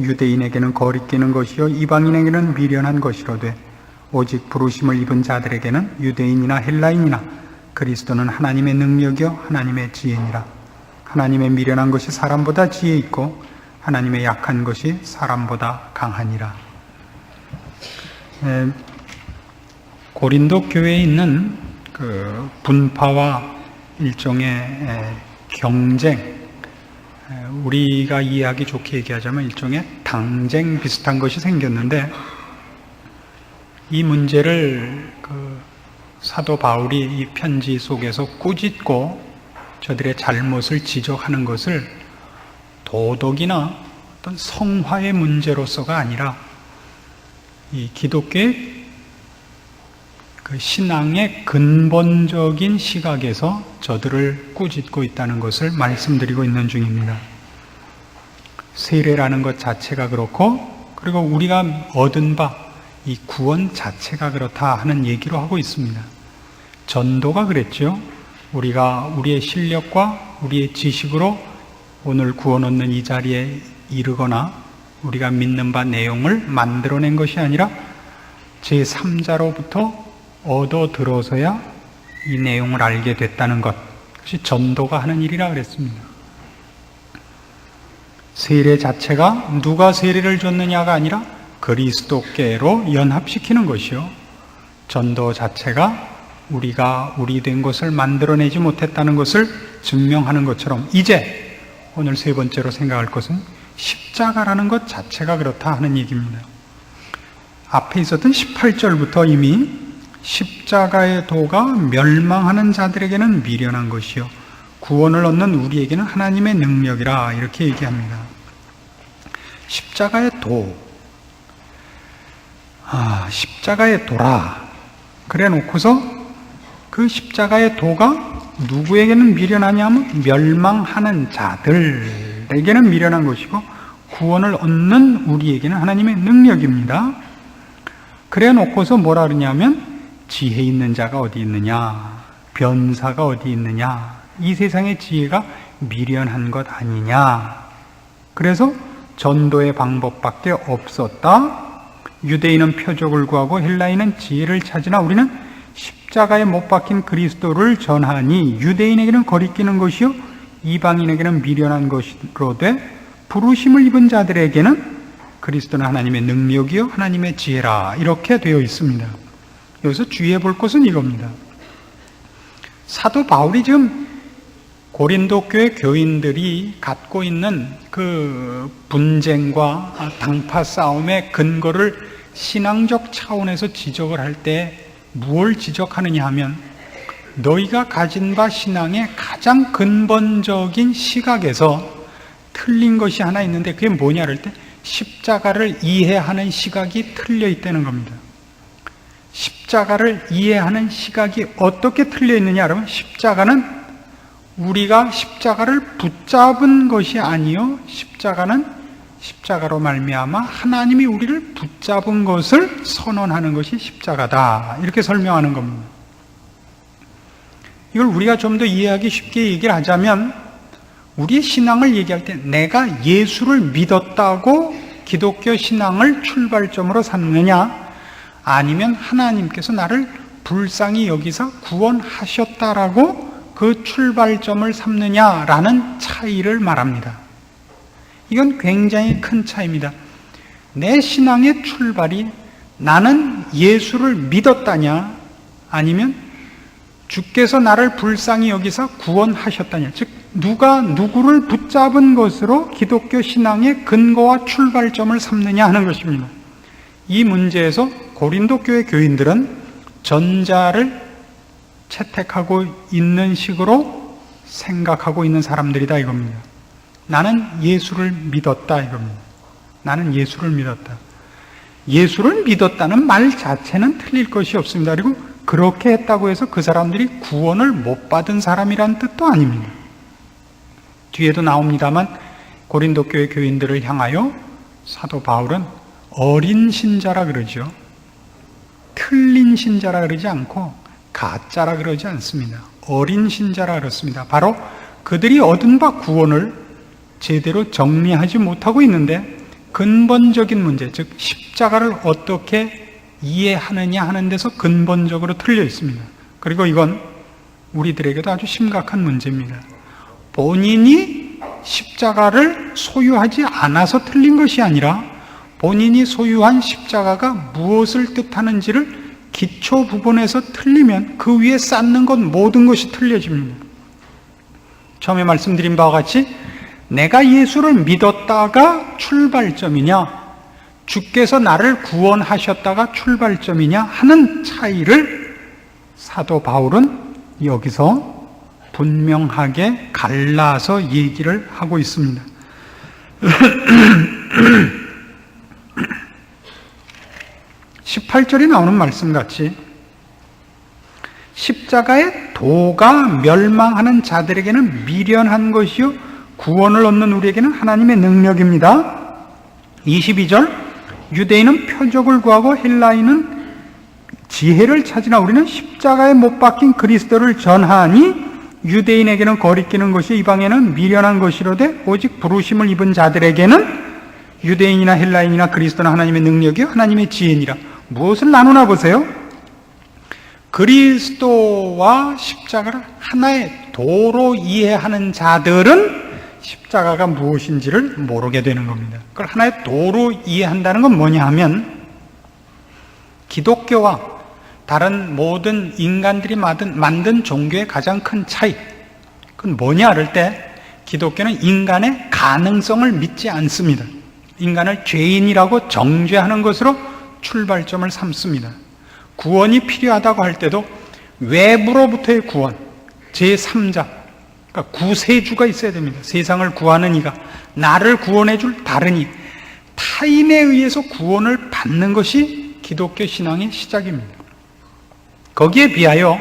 유대인에게는 거리끼는 것이요 이방인에게는 미련한 것이로되 오직 부르심을 입은 자들에게는 유대인이나 헬라인이나 그리스도는 하나님의 능력이요 하나님의 지혜니라. 하나님의 미련한 것이 사람보다 지혜 있고 하나님의 약한 것이 사람보다 강하니라. 고린도 교회에 있는 그 분파와 일종의 경쟁, 우리가 이해하기 좋게 얘기하자면 일종의 당쟁 비슷한 것이 생겼는데, 이 문제를 사도 바울이 이 편지 속에서 꾸짖고 저들의 잘못을 지적하는 것을 도덕이나 어떤 성화의 문제로서가 아니라 이 기독교의 그 신앙의 근본적인 시각에서 저들을 꾸짖고 있다는 것을 말씀드리고 있는 중입니다. 세례라는 것 자체가 그렇고, 그리고 우리가 얻은 바 이 구원 자체가 그렇다 하는 얘기로 하고 있습니다. 전도가 그랬죠. 우리가 우리의 실력과 우리의 지식으로 오늘 구원 얻는 이 자리에 이르거나 우리가 믿는 바 내용을 만들어낸 것이 아니라 제3자로부터 얻어 들어서야 이 내용을 알게 됐다는 것, 그것이 전도가 하는 일이라 그랬습니다. 세례 자체가 누가 세례를 줬느냐가 아니라 그리스도께로 연합시키는 것이요, 전도 자체가 우리가 우리 된 것을 만들어내지 못했다는 것을 증명하는 것처럼, 이제 오늘 세 번째로 생각할 것은 십자가라는 것 자체가 그렇다 하는 얘기입니다. 앞에 있었던 18절부터 이미 십자가의 도가 멸망하는 자들에게는 미련한 것이요 구원을 얻는 우리에게는 하나님의 능력이라, 이렇게 얘기합니다. 십자가의 도, 십자가의 도라 그래 놓고서 그 십자가의 도가 누구에게는 미련하냐 하면 멸망하는 자들에게는 미련한 것이고 구원을 얻는 우리에게는 하나님의 능력입니다. 그래 놓고서 뭐라 그러냐면 지혜 있는 자가 어디 있느냐, 변사가 어디 있느냐, 이 세상의 지혜가 미련한 것 아니냐. 그래서 전도의 방법밖에 없었다. 유대인은 표적을 구하고 헬라인은 지혜를 찾으나 우리는 십자가에 못 박힌 그리스도를 전하니 유대인에게는 거리끼는 것이요 이방인에게는 미련한 것이로되 부르심을 입은 자들에게는 그리스도는 하나님의 능력이요 하나님의 지혜라, 이렇게 되어 있습니다. 여기서 주의해 볼 것은 이겁니다. 사도 바울이 지금 고린도 교회 교인들이 갖고 있는 그 분쟁과 당파 싸움의 근거를 신앙적 차원에서 지적을 할 때 무엇을 지적하느냐 하면, 너희가 가진 바 신앙의 가장 근본적인 시각에서 틀린 것이 하나 있는데 그게 뭐냐 할 때 십자가를 이해하는 시각이 틀려 있다는 겁니다. 십자가를 이해하는 시각이 어떻게 틀려 있느냐 그러면, 십자가는 우리가 십자가를 붙잡은 것이 아니요 십자가는 십자가로 말미암아 하나님이 우리를 붙잡은 것을 선언하는 것이 십자가다, 이렇게 설명하는 겁니다. 이걸 우리가 좀 더 이해하기 쉽게 얘기를 하자면, 우리의 신앙을 얘기할 때 내가 예수를 믿었다고 기독교 신앙을 출발점으로 삼느냐, 아니면 하나님께서 나를 불쌍히 여기서 구원하셨다라고 그 출발점을 삼느냐라는 차이를 말합니다. 이건 굉장히 큰 차이입니다. 내 신앙의 출발이 나는 예수를 믿었다냐, 아니면 주께서 나를 불쌍히 여기서 구원하셨다냐, 즉 누가 누구를 붙잡은 것으로 기독교 신앙의 근거와 출발점을 삼느냐 하는 것입니다. 이 문제에서 고린도 교회 교인들은 전자를 채택하고 있는 식으로 생각하고 있는 사람들이다 이겁니다. 나는 예수를 믿었다 이겁니다. 나는 예수를 믿었다. 예수를 믿었다는 말 자체는 틀릴 것이 없습니다. 그리고 그렇게 했다고 해서 그 사람들이 구원을 못 받은 사람이란 뜻도 아닙니다. 뒤에도 나옵니다만 고린도 교회 교인들을 향하여 사도 바울은 어린 신자라 그러죠. 틀린 신자라 그러지 않고 가짜라 그러지 않습니다. 어린 신자라 그렇습니다. 바로 그들이 얻은 바 구원을 제대로 정리하지 못하고 있는데, 근본적인 문제, 즉 십자가를 어떻게 이해하느냐 하는 데서 근본적으로 틀려 있습니다. 그리고 이건 우리들에게도 아주 심각한 문제입니다. 본인이 십자가를 소유하지 않아서 틀린 것이 아니라 본인이 소유한 십자가가 무엇을 뜻하는지를 기초 부분에서 틀리면 그 위에 쌓는 것 모든 것이 틀려집니다. 처음에 말씀드린 바와 같이 내가 예수를 믿었다가 출발점이냐, 주께서 나를 구원하셨다가 출발점이냐 하는 차이를 사도 바울은 여기서 분명하게 갈라서 얘기를 하고 있습니다. 18절에 나오는 말씀같이 십자가의 도가 멸망하는 자들에게는 미련한 것이요 구원을 얻는 우리에게는 하나님의 능력입니다. 22절 유대인은 표적을 구하고 헬라인은 지혜를 찾으나 우리는 십자가에 못 박힌 그리스도를 전하니 유대인에게는 거리끼는 것이 이방에는 미련한 것이로되 오직 부르심을 입은 자들에게는 유대인이나 헬라인이나 그리스도는 하나님의 능력이요 하나님의 지혜니라. 무엇을 나누나 보세요. 그리스도와 십자가를 하나의 도로 이해하는 자들은 십자가가 무엇인지를 모르게 되는 겁니다. 그걸 하나의 도로 이해한다는 건 뭐냐 하면 기독교와 다른 모든 인간들이 만든 종교의 가장 큰 차이, 그건 뭐냐 할 때 기독교는 인간의 가능성을 믿지 않습니다. 인간을 죄인이라고 정죄하는 것으로 출발점을 삼습니다. 구원이 필요하다고 할 때도 외부로부터의 구원, 제3자, 그러니까 구세주가 있어야 됩니다. 세상을 구하는 이가, 나를 구원해 줄 다른 이, 타인에 의해서 구원을 받는 것이 기독교 신앙의 시작입니다. 거기에 비하여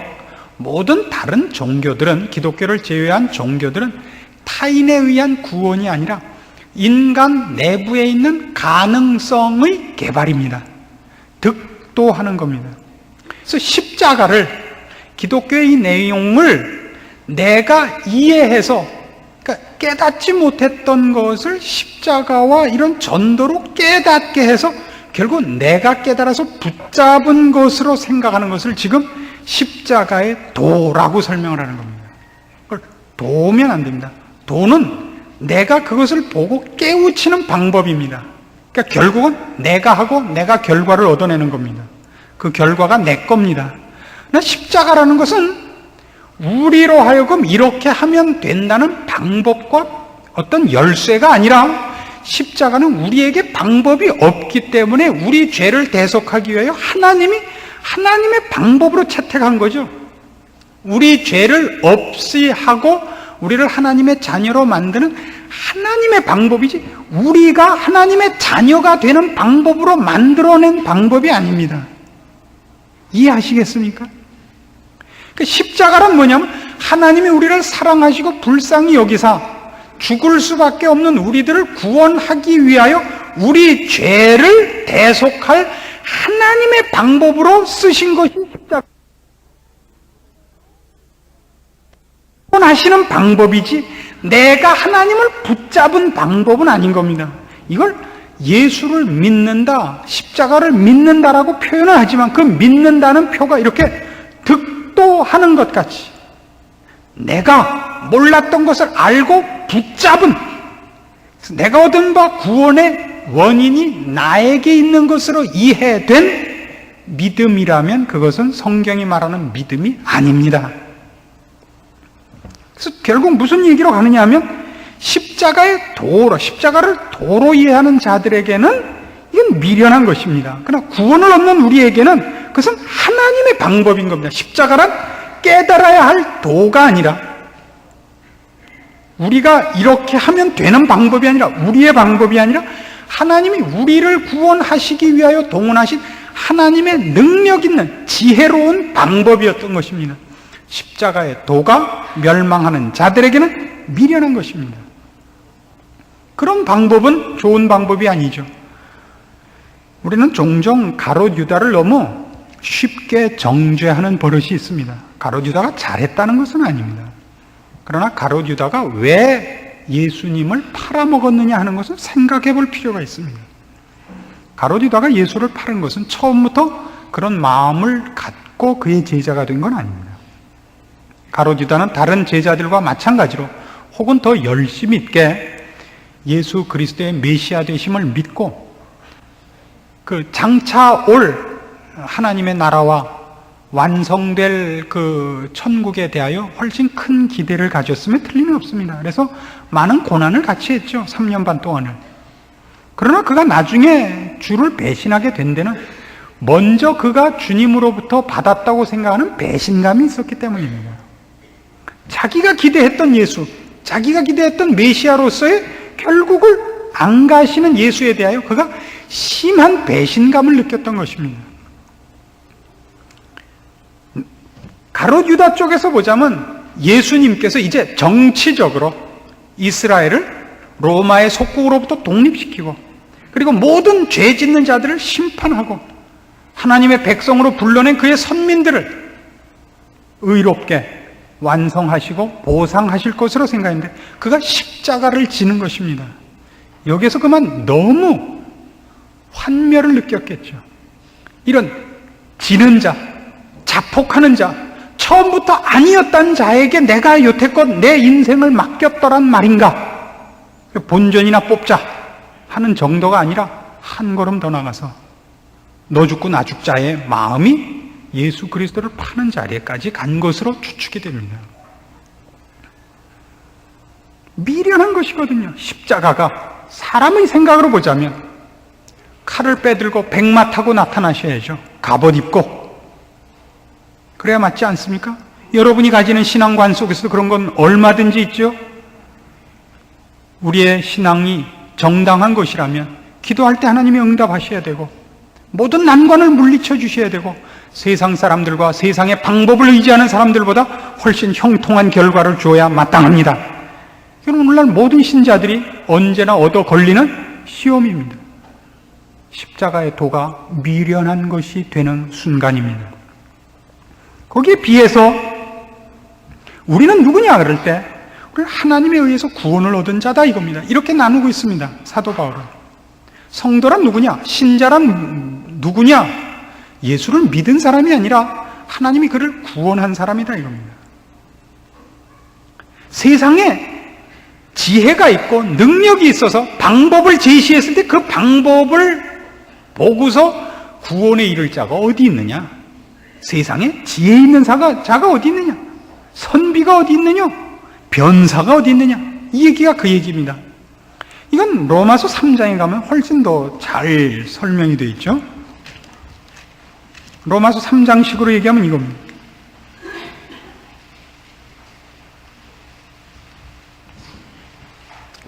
모든 다른 종교들은, 기독교를 제외한 종교들은 타인에 의한 구원이 아니라 인간 내부에 있는 가능성의 개발입니다. 득도하는 겁니다. 그래서 십자가를, 기독교의 이 내용을 내가 이해해서, 그러니까 깨닫지 못했던 것을 십자가와 이런 전도로 깨닫게 해서 결국 내가 깨달아서 붙잡은 것으로 생각하는 것을 지금 십자가의 도라고 설명을 하는 겁니다. 그걸 도면 안 됩니다. 도는 내가 그것을 보고 깨우치는 방법입니다. 그러니까 결국은 내가 하고 내가 결과를 얻어내는 겁니다. 그 결과가 내 겁니다. 그러나 십자가라는 것은 우리로 하여금 이렇게 하면 된다는 방법과 어떤 열쇠가 아니라 십자가는 우리에게 방법이 없기 때문에 우리 죄를 대속하기 위하여 하나님이 하나님의 방법으로 채택한 거죠. 우리 죄를 없이 하고 우리를 하나님의 자녀로 만드는 하나님의 방법이지 우리가 하나님의 자녀가 되는 방법으로 만들어낸 방법이 아닙니다. 이해하시겠습니까? 그 십자가란 뭐냐면 하나님이 우리를 사랑하시고 불쌍히 여기사 죽을 수밖에 없는 우리들을 구원하기 위하여 우리 죄를 대속할 하나님의 방법으로 쓰신 것이 십자가. 구원하시는 방법이지 내가 하나님을 붙잡은 방법은 아닌 겁니다. 이걸 예수를 믿는다, 십자가를 믿는다라고 표현을 하지만 그 믿는다는 표가 이렇게 득도하는 것 같이 내가 몰랐던 것을 알고 붙잡은, 내가 얻은 바 구원의 원인이 나에게 있는 것으로 이해된 믿음이라면 그것은 성경이 말하는 믿음이 아닙니다. 그래서 결국 무슨 얘기로 가느냐 하면 십자가의 도로, 십자가를 도로 이해하는 자들에게는 이건 미련한 것입니다. 그러나 구원을 얻는 우리에게는 그것은 하나님의 방법인 겁니다. 십자가란 깨달아야 할 도가 아니라 우리가 이렇게 하면 되는 방법이 아니라 우리의 방법이 아니라 하나님이 우리를 구원하시기 위하여 동원하신 하나님의 능력 있는 지혜로운 방법이었던 것입니다. 십자가의 도가 멸망하는 자들에게는 미련한 것입니다. 그런 방법은 좋은 방법이 아니죠. 우리는 종종 가롯 유다를 너무 쉽게 정죄하는 버릇이 있습니다. 가롯 유다가 잘했다는 것은 아닙니다. 그러나 가롯 유다가 왜 예수님을 팔아먹었느냐 하는 것은 생각해 볼 필요가 있습니다. 가롯 유다가 예수를 팔은 것은 처음부터 그런 마음을 갖고 그의 제자가 된 건 아닙니다. 가롯 유다는 다른 제자들과 마찬가지로 혹은 더 열심 있게 예수 그리스도의 메시아 되심을 믿고 그 장차 올 하나님의 나라와 완성될 그 천국에 대하여 훨씬 큰 기대를 가졌으면 틀림이 없습니다. 그래서 많은 고난을 같이 했죠. 3년 반 동안을. 그러나 그가 나중에 주를 배신하게 된 데는 먼저 그가 주님으로부터 받았다고 생각하는 배신감이 있었기 때문입니다. 자기가 기대했던 예수, 자기가 기대했던 메시아로서의 결국을 안 가시는 예수에 대하여 그가 심한 배신감을 느꼈던 것입니다. 가롯 유다 쪽에서 보자면 예수님께서 이제 정치적으로 이스라엘을 로마의 속국으로부터 독립시키고 그리고 모든 죄 짓는 자들을 심판하고 하나님의 백성으로 불러낸 그의 선민들을 의롭게 완성하시고 보상하실 것으로 생각했는데 그가 십자가를 지는 것입니다. 여기에서 그만 너무 환멸을 느꼈겠죠. 이런 지는 자, 자폭하는 자, 처음부터 아니었던 자에게 내가 여태껏 내 인생을 맡겼더란 말인가? 본전이나 뽑자 하는 정도가 아니라 한 걸음 더 나가서 너 죽고 나 죽자의 마음이 예수 그리스도를 파는 자리에까지 간 것으로 추측이 됩니다. 미련한 것이거든요. 십자가가 사람의 생각으로 보자면 칼을 빼들고 백마 타고 나타나셔야죠. 갑옷 입고. 그래야 맞지 않습니까? 여러분이 가지는 신앙관 속에서도 그런 건 얼마든지 있죠. 우리의 신앙이 정당한 것이라면 기도할 때 하나님이 응답하셔야 되고 모든 난관을 물리쳐 주셔야 되고 세상 사람들과 세상의 방법을 의지하는 사람들보다 훨씬 형통한 결과를 줘야 마땅합니다. 이건 오늘날 모든 신자들이 언제나 얻어 걸리는 시험입니다. 십자가의 도가 미련한 것이 되는 순간입니다. 거기에 비해서 우리는 누구냐 그럴 때 우리는 하나님에 의해서 구원을 얻은 자다 이겁니다. 이렇게 나누고 있습니다. 사도 바울은. 성도란 누구냐? 신자란 누구냐? 예수를 믿은 사람이 아니라 하나님이 그를 구원한 사람이다 이겁니다. 세상에 지혜가 있고 능력이 있어서 방법을 제시했을 때 그 방법을 보고서 구원에 이를 자가 어디 있느냐? 세상에 지혜 있는 자가 어디 있느냐? 선비가 어디 있느냐? 변사가 어디 있느냐? 이 얘기가 그 얘기입니다. 이건 로마서 3장에 가면 훨씬 더 잘 설명이 되어 있죠. 로마서 3장식으로 얘기하면 이겁니다.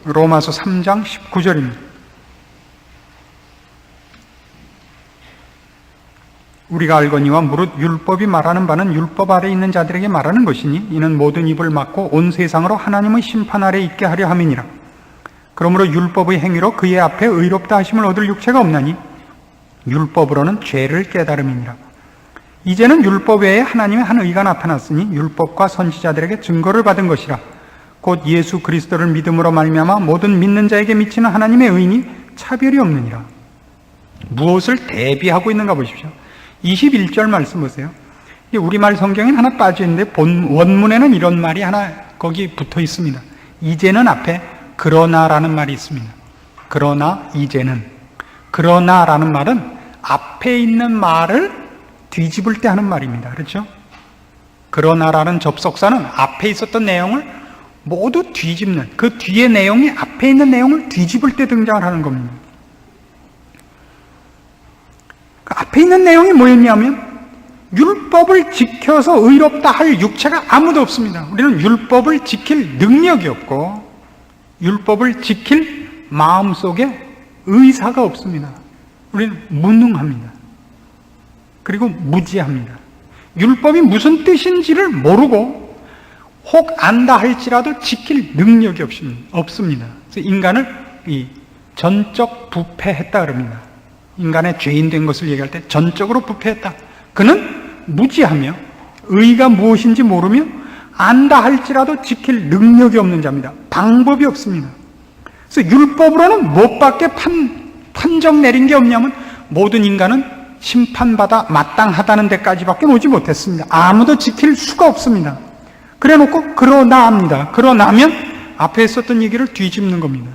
로마서 3장 19절입니다. 우리가 알거니와 무릇 율법이 말하는 바는 율법 아래 있는 자들에게 말하는 것이니 이는 모든 입을 막고 온 세상으로 하나님의 심판 아래 있게 하려 함이니라. 그러므로 율법의 행위로 그의 앞에 의롭다 하심을 얻을 육체가 없나니 율법으로는 죄를 깨달음이니라. 이제는 율법 외에 하나님의 한 의가 나타났으니 율법과 선지자들에게 증거를 받은 것이라. 곧 예수 그리스도를 믿음으로 말미암아 모든 믿는 자에게 미치는 하나님의 의인이 차별이 없느니라. 무엇을 대비하고 있는가 보십시오. 21절 말씀 보세요. 우리말 성경엔 하나 빠져 있는데 원문에는 이런 말이 하나 거기 붙어 있습니다. 이제는 앞에 그러나라는 말이 있습니다. 그러나 이제는. 그러나라는 말은 앞에 있는 말을 뒤집을 때 하는 말입니다. 그렇죠? 그러나라는 접속사는 앞에 있었던 내용을 모두 뒤집는, 그 뒤의 내용이 앞에 있는 내용을 뒤집을 때 등장을 하는 겁니다. 그 앞에 있는 내용이 뭐였냐면 율법을 지켜서 의롭다 할 육체가 아무도 없습니다. 우리는 율법을 지킬 능력이 없고 율법을 지킬 마음속에 의사가 없습니다. 우리는 무능합니다. 그리고 무지합니다. 율법이 무슨 뜻인지를 모르고 혹 안다 할지라도 지킬 능력이 없습니다. 그래서 인간을 전적 부패했다 그럽니다. 인간의 죄인 된 것을 얘기할 때 전적으로 부패했다. 그는 무지하며 의가 무엇인지 모르며 안다 할지라도 지킬 능력이 없는 자입니다. 방법이 없습니다. 그래서 율법으로는 뭐밖에 판정 내린 게 없냐면 모든 인간은 심판받아 마땅하다는 데까지밖에 오지 못했습니다. 아무도 지킬 수가 없습니다. 그래놓고 그러나합니다. 그러나면 앞에 있었던 얘기를 뒤집는 겁니다.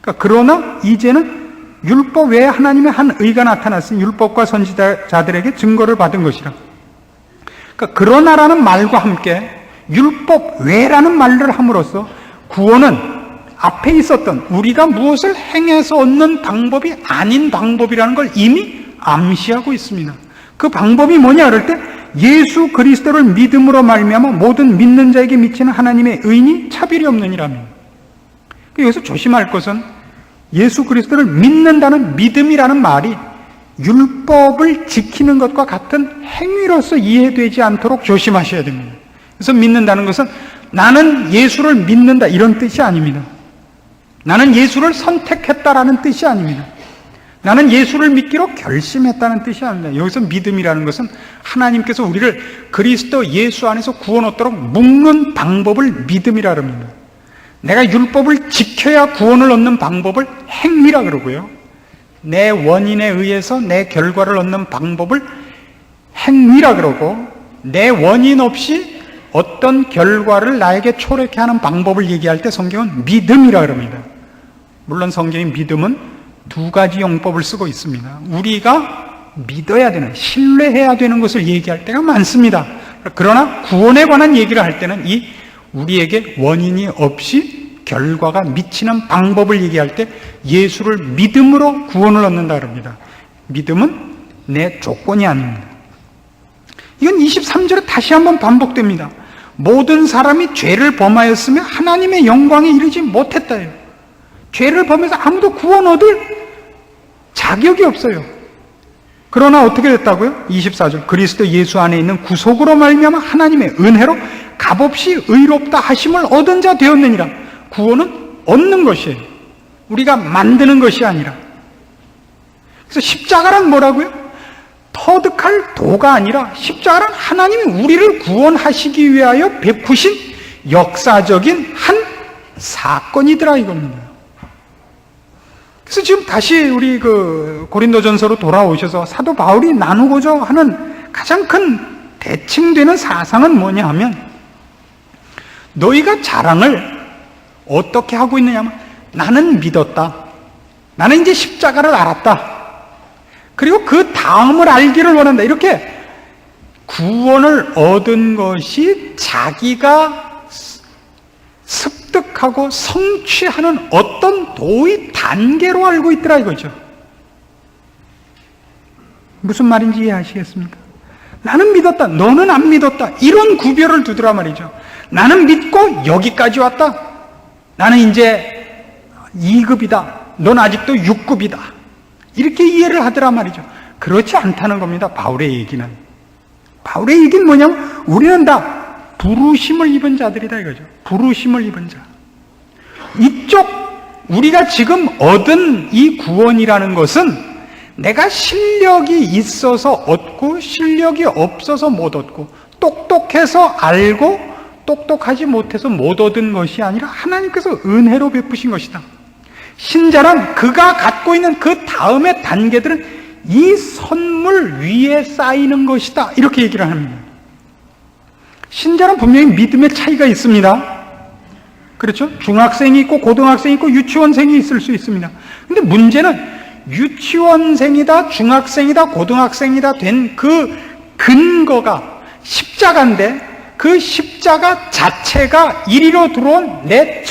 그러니까 그러나 이제는 율법 외에 하나님의 한 의가 나타났으니 율법과 선지자들에게 증거를 받은 것이라. 그러니까 그러나라는 말과 함께 율법 외라는 말을 함으로써 구원은 앞에 있었던 우리가 무엇을 행해서 얻는 방법이 아닌 방법이라는 걸 이미 암시하고 있습니다. 그 방법이 뭐냐 그럴 때 예수 그리스도를 믿음으로 말미암아 모든 믿는 자에게 미치는 하나님의 의인이 차별이 없느니라며. 여기서 조심할 것은 예수 그리스도를 믿는다는 믿음이라는 말이 율법을 지키는 것과 같은 행위로서 이해되지 않도록 조심하셔야 됩니다. 그래서 믿는다는 것은 나는 예수를 믿는다 이런 뜻이 아닙니다. 나는 예수를 선택했다라는 뜻이 아닙니다. 나는 예수를 믿기로 결심했다는 뜻이 아닙니다. 여기서 믿음이라는 것은 하나님께서 우리를 그리스도 예수 안에서 구원 얻도록 묶는 방법을 믿음이라 합니다. 내가 율법을 지켜야 구원을 얻는 방법을 행위라 그러고요. 내 원인에 의해서 내 결과를 얻는 방법을 행위라 그러고, 내 원인 없이 어떤 결과를 나에게 초래케 하는 방법을 얘기할 때 성경은 믿음이라 그럽니다. 물론 성경의 믿음은 두 가지 용법을 쓰고 있습니다. 우리가 믿어야 되는, 신뢰해야 되는 것을 얘기할 때가 많습니다. 그러나 구원에 관한 얘기를 할 때는 이 우리에게 원인이 없이 결과가 미치는 방법을 얘기할 때 예수를 믿음으로 구원을 얻는다 그럽니다. 믿음은 내 조건이 아닙니다. 이건 23절에 다시 한번 반복됩니다. 모든 사람이 죄를 범하였으며 하나님의 영광에 이르지 못했다요. 죄를 범해서 아무도 구원 얻을 자격이 없어요. 그러나 어떻게 됐다고요? 24절 그리스도 예수 안에 있는 구속으로 말미암아 하나님의 은혜로 값없이 의롭다 하심을 얻은 자 되었느니라. 구원은 얻는 것이에요. 우리가 만드는 것이 아니라. 그래서 십자가란 뭐라고요? 터득할 도가 아니라 십자가란 하나님이 우리를 구원하시기 위하여 베푸신 역사적인 한 사건이더라 이겁니다. 그래서 지금 다시 우리 고린도전서로 돌아오셔서 사도 바울이 나누고자 하는 가장 큰 대칭되는 사상은 뭐냐 하면, 너희가 자랑을 어떻게 하고 있느냐 하면, 나는 믿었다. 나는 이제 십자가를 알았다. 그리고 그 다음을 알기를 원한다. 이렇게 구원을 얻은 것이 자기가 습득하고 성취하는 어떤 도의 단계로 알고 있더라 이거죠. 무슨 말인지 이해하시겠습니까? 나는 믿었다, 너는 안 믿었다, 이런 구별을 두더라 말이죠. 나는 믿고 여기까지 왔다. 나는 이제 2급이다. 넌 아직도 6급이다. 이렇게 이해를 하더라 말이죠. 그렇지 않다는 겁니다. 바울의 얘기는. 바울의 얘기는 뭐냐면 우리는 다 부르심을 입은 자들이다 이거죠. 부르심을 입은 자. 이쪽 우리가 지금 얻은 이 구원이라는 것은 내가 실력이 있어서 얻고 실력이 없어서 못 얻고, 똑똑해서 알고 똑똑하지 못해서 못 얻은 것이 아니라 하나님께서 은혜로 베푸신 것이다. 신자란 그가 갖고 있는 그 다음의 단계들은 이 선물 위에 쌓이는 것이다 이렇게 얘기를 합니다. 신자는 분명히 믿음의 차이가 있습니다. 그렇죠? 중학생이 있고 고등학생이 있고 유치원생이 있을 수 있습니다. 근데 문제는 유치원생이다 중학생이다 고등학생이다 된 그 근거가 십자가인데, 그 십자가 자체가 이리로 들어온 내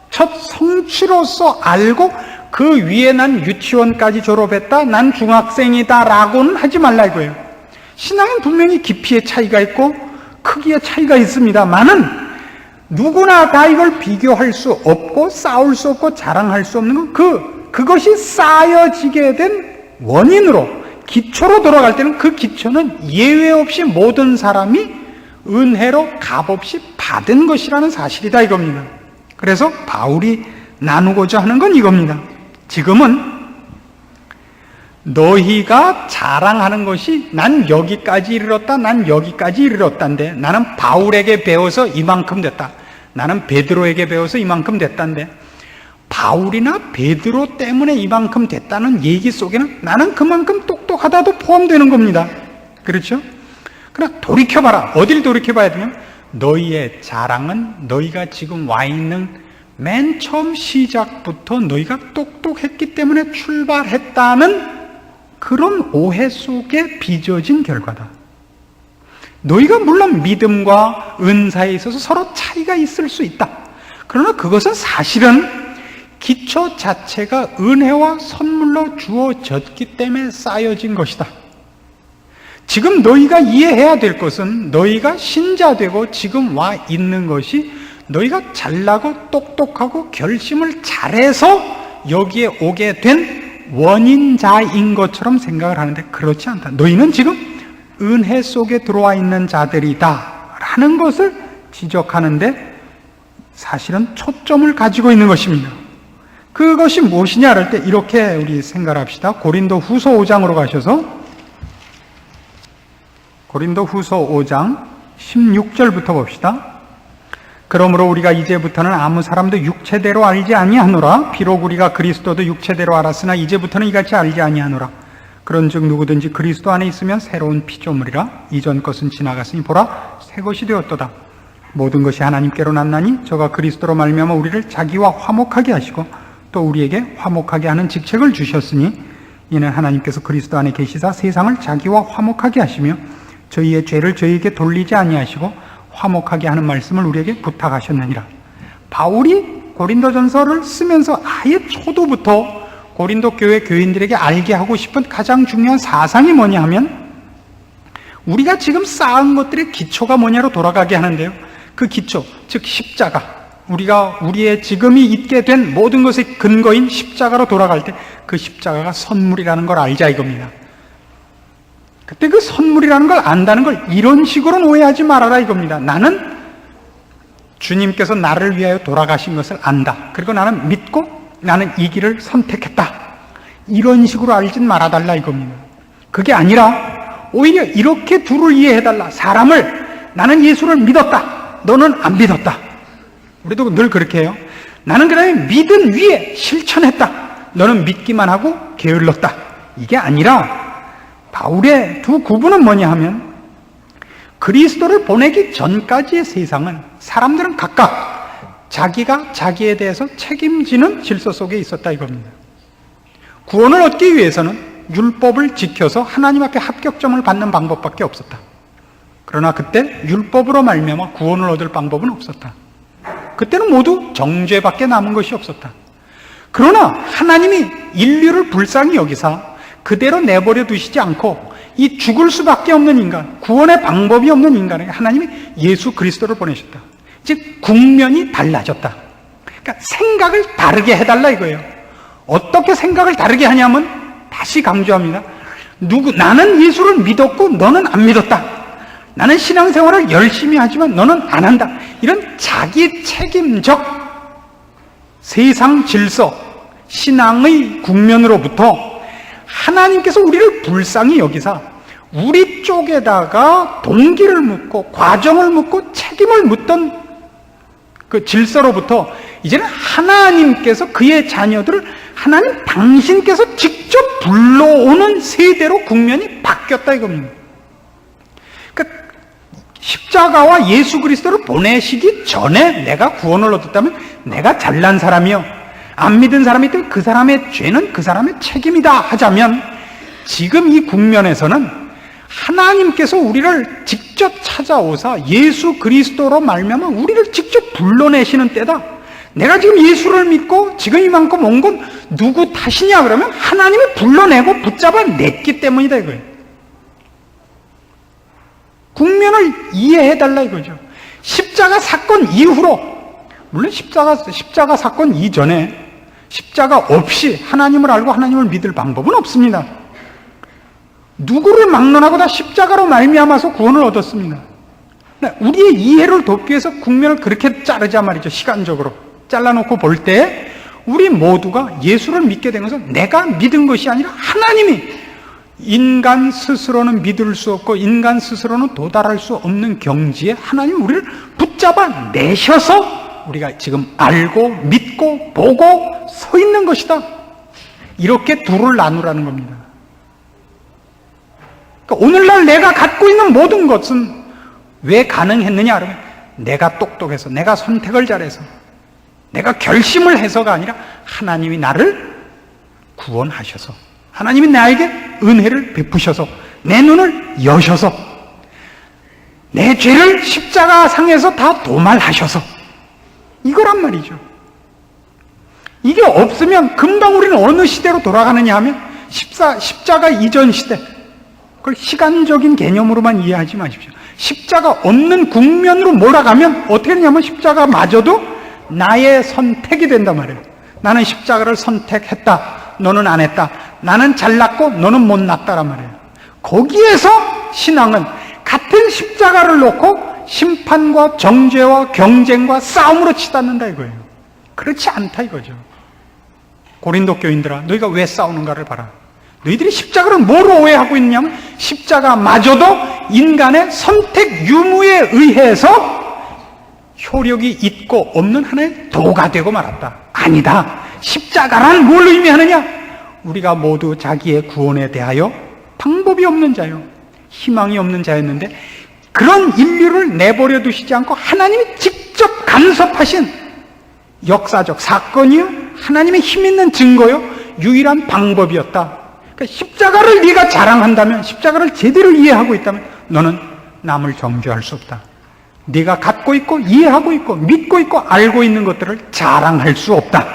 첫 성취로서 알고 그 위에 난 유치원까지 졸업했다, 난 중학생이다 라고는 하지 말라 이거예요. 신앙은 분명히 깊이의 차이가 있고 크기의 차이가 있습니다만은 누구나 다 이걸 비교할 수 없고 싸울 수 없고 자랑할 수 없는 건 그것이 쌓여지게 된 원인으로, 기초로 돌아갈 때는 그 기초는 예외 없이 모든 사람이 은혜로 값없이 받은 것이라는 사실이다 이겁니다. 그래서 바울이 나누고자 하는 건 이겁니다. 지금은 너희가 자랑하는 것이 난 여기까지 이르렀다, 난 여기까지 이르렀단데, 나는 바울에게 배워서 이만큼 됐다, 나는 베드로에게 배워서 이만큼 됐단데, 바울이나 베드로 때문에 이만큼 됐다는 얘기 속에는 나는 그만큼 똑똑하다도 포함되는 겁니다. 그렇죠? 그러나 돌이켜봐라. 어딜 돌이켜봐야 되냐면, 너희의 자랑은 너희가 지금 와 있는 맨 처음 시작부터 너희가 똑똑했기 때문에 출발했다는 그런 오해 속에 빚어진 결과다. 너희가 물론 믿음과 은사에 있어서 서로 차이가 있을 수 있다. 그러나 그것은 사실은 기초 자체가 은혜와 선물로 주어졌기 때문에 쌓여진 것이다. 지금 너희가 이해해야 될 것은 너희가 신자되고 지금 와 있는 것이 너희가 잘나고 똑똑하고 결심을 잘해서 여기에 오게 된 원인자인 것처럼 생각을 하는데 그렇지 않다. 너희는 지금 은혜 속에 들어와 있는 자들이다 라는 것을 지적하는데 사실은 초점을 가지고 있는 것입니다. 그것이 무엇이냐 할 때 이렇게 우리 생각을 합시다. 고린도 후서 5장으로 가셔서 고린도 후서 5장 16절부터 봅시다. 그러므로 우리가 이제부터는 아무 사람도 육체대로 알지 아니하노라. 비록 우리가 그리스도도 육체대로 알았으나 이제부터는 이같이 알지 아니하노라. 그런즉 누구든지 그리스도 안에 있으면 새로운 피조물이라. 이전 것은 지나갔으니 보라 새 것이 되었도다. 모든 것이 하나님께로 났나니 저가 그리스도로 말미암아 우리를 자기와 화목하게 하시고 또 우리에게 화목하게 하는 직책을 주셨으니 이는 하나님께서 그리스도 안에 계시사 세상을 자기와 화목하게 하시며 저희의 죄를 저희에게 돌리지 아니하시고 화목하게 하는 말씀을 우리에게 부탁하셨느니라. 바울이 고린도전서를 쓰면서 아예 초도부터 고린도 교회 교인들에게 알게 하고 싶은 가장 중요한 사상이 뭐냐 하면 우리가 지금 쌓은 것들의 기초가 뭐냐로 돌아가게 하는데요. 그 기초, 즉 십자가, 우리가 우리의 지금이 있게 된 모든 것의 근거인 십자가로 돌아갈 때 그 십자가가 선물이라는 걸 알자 이겁니다. 그때 그 선물이라는 걸 안다는 걸 이런 식으로는 오해하지 말아라 이겁니다. 나는 주님께서 나를 위하여 돌아가신 것을 안다. 그리고 나는 믿고 나는 이 길을 선택했다. 이런 식으로 알진 말아달라 이겁니다. 그게 아니라 오히려 이렇게 둘을 이해해달라. 사람을 나는 예수를 믿었다. 너는 안 믿었다. 우리도 늘 그렇게 해요. 나는 그다음에 믿은 위에 실천했다. 너는 믿기만 하고 게을렀다. 이게 아니라 바울의 두 구분은 뭐냐 하면 그리스도를 보내기 전까지의 세상은 사람들은 각각 자기가 자기에 대해서 책임지는 질서 속에 있었다 이겁니다. 구원을 얻기 위해서는 율법을 지켜서 하나님 앞에 합격점을 받는 방법밖에 없었다. 그러나 그때 율법으로 말미암아 구원을 얻을 방법은 없었다. 그때는 모두 정죄밖에 남은 것이 없었다. 그러나 하나님이 인류를 불쌍히 여기사 그대로 내버려 두시지 않고 이 죽을 수밖에 없는 인간, 구원의 방법이 없는 인간에게 하나님이 예수 그리스도를 보내셨다. 즉 국면이 달라졌다. 그러니까 생각을 다르게 해달라 이거예요. 어떻게 생각을 다르게 하냐면 다시 강조합니다. 나는 예수를 믿었고 너는 안 믿었다. 나는 신앙생활을 열심히 하지만 너는 안 한다. 이런 자기 책임적 세상 질서, 신앙의 국면으로부터 하나님께서 우리를 불쌍히 여기사 우리 쪽에다가 동기를 묻고 과정을 묻고 책임을 묻던 그 질서로부터 이제는 하나님께서 그의 자녀들을 하나님 당신께서 직접 불러오는 세대로 국면이 바뀌었다 이겁니다. 그러니까 십자가와 예수 그리스도를 보내시기 전에 내가 구원을 얻었다면 내가 잘난 사람이요 안 믿은 사람이 있다면 그 사람의 죄는 그 사람의 책임이다 하자면 지금 이 국면에서는 하나님께서 우리를 직접 찾아오사 예수 그리스도로 말미암아 우리를 직접 불러내시는 때다. 내가 지금 예수를 믿고 지금 이만큼 온 건 누구 탓이냐 그러면 하나님이 불러내고 붙잡아 냈기 때문이다 이거예요. 국면을 이해해달라 이거죠. 십자가 사건 이후로, 물론 십자가 사건 이전에 십자가 없이 하나님을 알고 하나님을 믿을 방법은 없습니다. 누구를 막론하고 다 십자가로 말미암아서 구원을 얻었습니다. 우리의 이해를 돕기 위해서 국면을 그렇게 자르자 말이죠. 시간적으로 잘라놓고 볼 때 우리 모두가 예수를 믿게 된 것은 내가 믿은 것이 아니라 하나님이 인간 스스로는 믿을 수 없고 인간 스스로는 도달할 수 없는 경지에 하나님 우리를 붙잡아 내셔서 우리가 지금 알고 믿고 보고 서 있는 것이다. 이렇게 둘을 나누라는 겁니다. 그러니까 오늘날 내가 갖고 있는 모든 것은 왜 가능했느냐 그러면 내가 똑똑해서, 내가 선택을 잘해서, 내가 결심을 해서가 아니라 하나님이 나를 구원하셔서, 하나님이 나에게 은혜를 베푸셔서, 내 눈을 여셔서, 내 죄를 십자가 상에서 다 도말하셔서, 이거란 말이죠. 이게 없으면 금방 우리는 어느 시대로 돌아가느냐 하면 십자가 이전 시대, 그걸 시간적인 개념으로만 이해하지 마십시오. 십자가 없는 국면으로 몰아가면 어떻게 되냐면 십자가마저도 나의 선택이 된단 말이에요. 나는 십자가를 선택했다, 너는 안 했다. 나는 잘났고 너는 못났다란 말이에요. 거기에서 신앙은 같은 십자가를 놓고 심판과 정죄와 경쟁과 싸움으로 치닫는다 이거예요. 그렇지 않다 이거죠. 고린도 교인들아, 너희가 왜 싸우는가를 봐라. 너희들이 십자가를 뭐로 오해하고 있냐면 십자가마저도 인간의 선택 유무에 의해서 효력이 있고 없는 하나의 도가 되고 말았다. 아니다. 십자가란 뭘 의미하느냐? 우리가 모두 자기의 구원에 대하여 방법이 없는 자요, 희망이 없는 자였는데 그런 인류를 내버려 두시지 않고 하나님이 직접 간섭하신 역사적 사건이요, 하나님의 힘 있는 증거요, 유일한 방법이었다. 그러니까 십자가를 네가 자랑한다면, 십자가를 제대로 이해하고 있다면 너는 남을 정죄할 수 없다. 네가 갖고 있고 이해하고 있고 믿고 있고 알고 있는 것들을 자랑할 수 없다.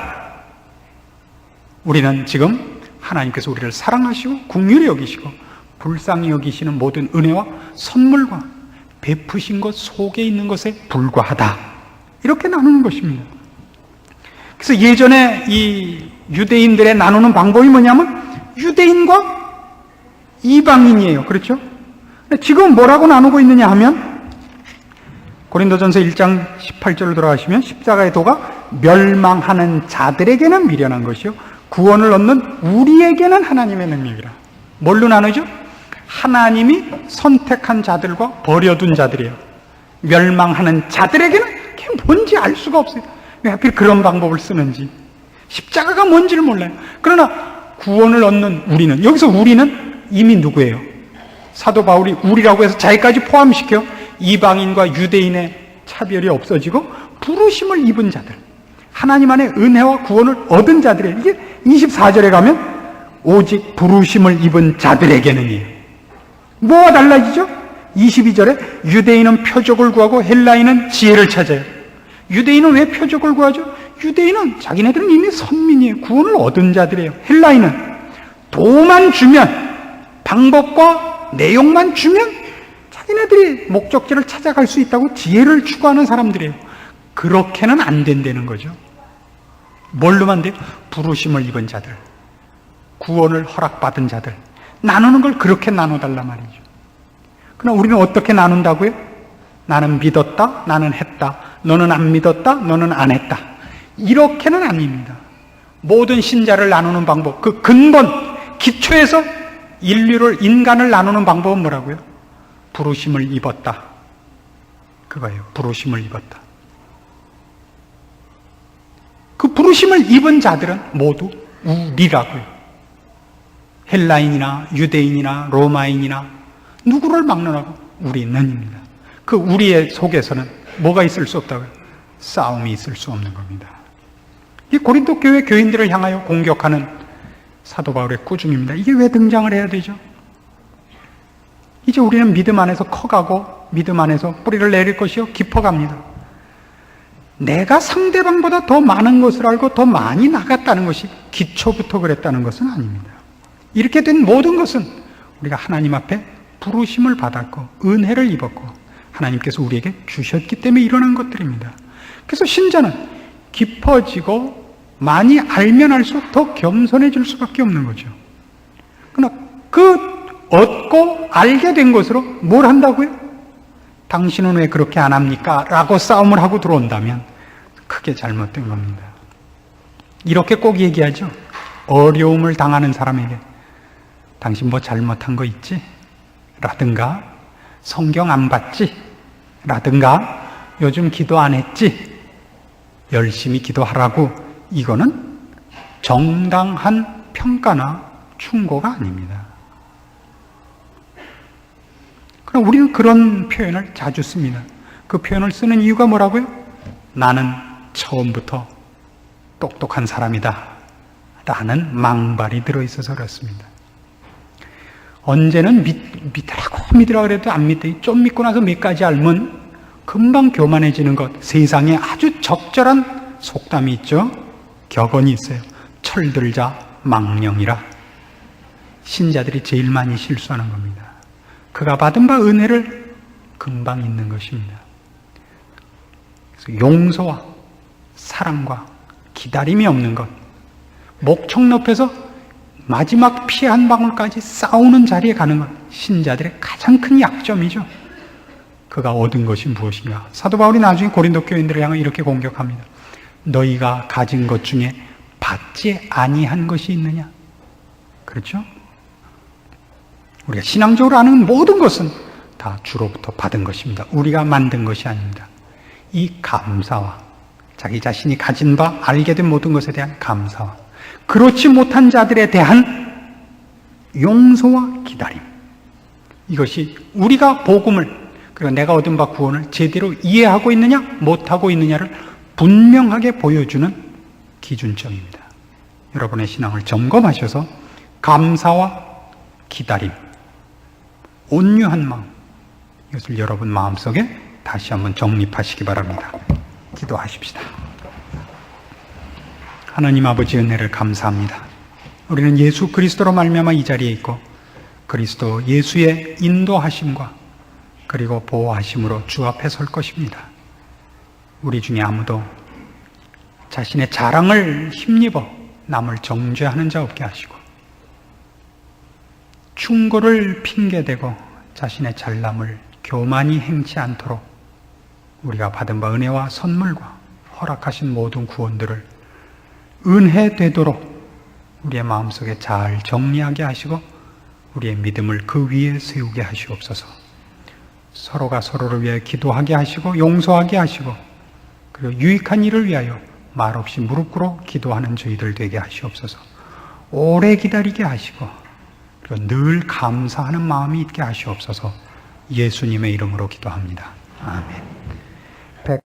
우리는 지금 하나님께서 우리를 사랑하시고 긍휼히 여기시고 불쌍히 여기시는 모든 은혜와 선물과 베푸신 것 속에 있는 것에 불과하다. 이렇게 나누는 것입니다. 그래서 예전에 이 유대인들의 나누는 방법이 뭐냐면 유대인과 이방인이에요. 그렇죠? 지금 뭐라고 나누고 있느냐 하면 고린도전서 1장 18절을 돌아가시면 십자가의 도가 멸망하는 자들에게는 미련한 것이요 구원을 얻는 우리에게는 하나님의 능력이라. 뭘로 나누죠? 하나님이 선택한 자들과 버려둔 자들이에요. 멸망하는 자들에게는 그게 뭔지 알 수가 없어요. 왜 하필 그런 방법을 쓰는지, 십자가가 뭔지를 몰라요. 그러나 구원을 얻는 우리는, 여기서 우리는 이미 누구예요? 사도 바울이 우리라고 해서 자기까지 포함시켜 이방인과 유대인의 차별이 없어지고 부르심을 입은 자들, 하나님 안에 은혜와 구원을 얻은 자들이에요. 이게 24절에 가면 오직 부르심을 입은 자들에게는이에요. 뭐가 달라지죠? 22절에 유대인은 표적을 구하고 헬라인은 지혜를 찾아요. 유대인은 왜 표적을 구하죠? 유대인은 자기네들은 이미 선민이에요. 구원을 얻은 자들이에요. 헬라인은 도만 주면, 방법과 내용만 주면 자기네들이 목적지를 찾아갈 수 있다고 지혜를 추구하는 사람들이에요. 그렇게는 안 된다는 거죠. 뭘로만 돼요? 부르심을 입은 자들, 구원을 허락받은 자들, 나누는 걸 그렇게 나눠달란 말이죠. 그러나 우리는 어떻게 나눈다고요? 나는 믿었다, 나는 했다, 너는 안 믿었다, 너는 안 했다. 이렇게는 아닙니다. 모든 신자를 나누는 방법, 그 근본, 기초에서 인간을 나누는 방법은 뭐라고요? 부르심을 입었다. 그거예요. 부르심을 입었다. 그 부르심을 입은 자들은 모두 우리라고요. 헬라인이나 유대인이나 로마인이나 누구를 막론하고 우리는입니다. 그 우리의 속에서는 뭐가 있을 수 없다고요? 싸움이 있을 수 없는 겁니다. 이 고린도 교회 교인들을 향하여 공격하는 사도 바울의 꾸중입니다. 이게 왜 등장을 해야 되죠? 이제 우리는 믿음 안에서 커가고 믿음 안에서 뿌리를 내릴 것이요 깊어갑니다. 내가 상대방보다 더 많은 것을 알고 더 많이 나갔다는 것이 기초부터 그랬다는 것은 아닙니다. 이렇게 된 모든 것은 우리가 하나님 앞에 부르심을 받았고 은혜를 입었고 하나님께서 우리에게 주셨기 때문에 일어난 것들입니다. 그래서 신자는 깊어지고 많이 알면 알수록 더 겸손해질 수밖에 없는 거죠. 그러나 그 얻고 알게 된 것으로 뭘 한다고요? 당신은 왜 그렇게 안 합니까? 라고 싸움을 하고 들어온다면 크게 잘못된 겁니다. 이렇게 꼭 얘기하죠. 어려움을 당하는 사람에게 당신 뭐 잘못한 거 있지? 라든가 성경 안 봤지? 라든가 요즘 기도 안 했지? 열심히 기도하라고. 이거는 정당한 평가나 충고가 아닙니다. 그럼 우리는 그런 표현을 자주 씁니다. 그 표현을 쓰는 이유가 뭐라고요? 나는 처음부터 똑똑한 사람이다 라는 망발이 들어있어서 그렇습니다. 언제는 믿으라고 그래도 안 믿더니 좀 믿고 나서 몇 가지 알면 금방 교만해지는 것. 세상에 아주 적절한 속담이 있죠. 격언이 있어요. 철들자 망령이라. 신자들이 제일 많이 실수하는 겁니다. 그가 받은 바 은혜를 금방 잊는 것입니다. 그래서 용서와 사랑과 기다림이 없는 것, 목청 높여서 마지막 피 한 방울까지 싸우는 자리에 가는 것, 신자들의 가장 큰 약점이죠. 그가 얻은 것이 무엇인가? 사도 바울이 나중에 고린도 교인들을 향해 이렇게 공격합니다. 너희가 가진 것 중에 받지 아니한 것이 있느냐? 그렇죠? 우리가 신앙적으로 아는 모든 것은 다 주로부터 받은 것입니다. 우리가 만든 것이 아닙니다. 이 감사와 자기 자신이 가진 바 알게 된 모든 것에 대한 감사와 그렇지 못한 자들에 대한 용서와 기다림, 이것이 우리가 복음을, 그리고 내가 얻은 바 구원을 제대로 이해하고 있느냐 못하고 있느냐를 분명하게 보여주는 기준점입니다. 여러분의 신앙을 점검하셔서 감사와 기다림, 온유한 마음, 이것을 여러분 마음속에 다시 한번 정립하시기 바랍니다. 기도하십시다. 하나님 아버지 은혜를 감사합니다. 우리는 예수 그리스도로 말미암아 이 자리에 있고 그리스도 예수의 인도하심과 그리고 보호하심으로 주 앞에 설 것입니다. 우리 중에 아무도 자신의 자랑을 힘입어 남을 정죄하는 자 없게 하시고 충고를 핑계대고 자신의 잘남을 교만히 행치 않도록 우리가 받은 바 은혜와 선물과 허락하신 모든 구원들을 은혜되도록 우리의 마음속에 잘 정리하게 하시고 우리의 믿음을 그 위에 세우게 하시옵소서. 서로가 서로를 위해 기도하게 하시고 용서하게 하시고 그리고 유익한 일을 위하여 말없이 무릎 꿇어 기도하는 저희들 되게 하시옵소서. 오래 기다리게 하시고 그리고 늘 감사하는 마음이 있게 하시옵소서. 예수님의 이름으로 기도합니다. 아멘.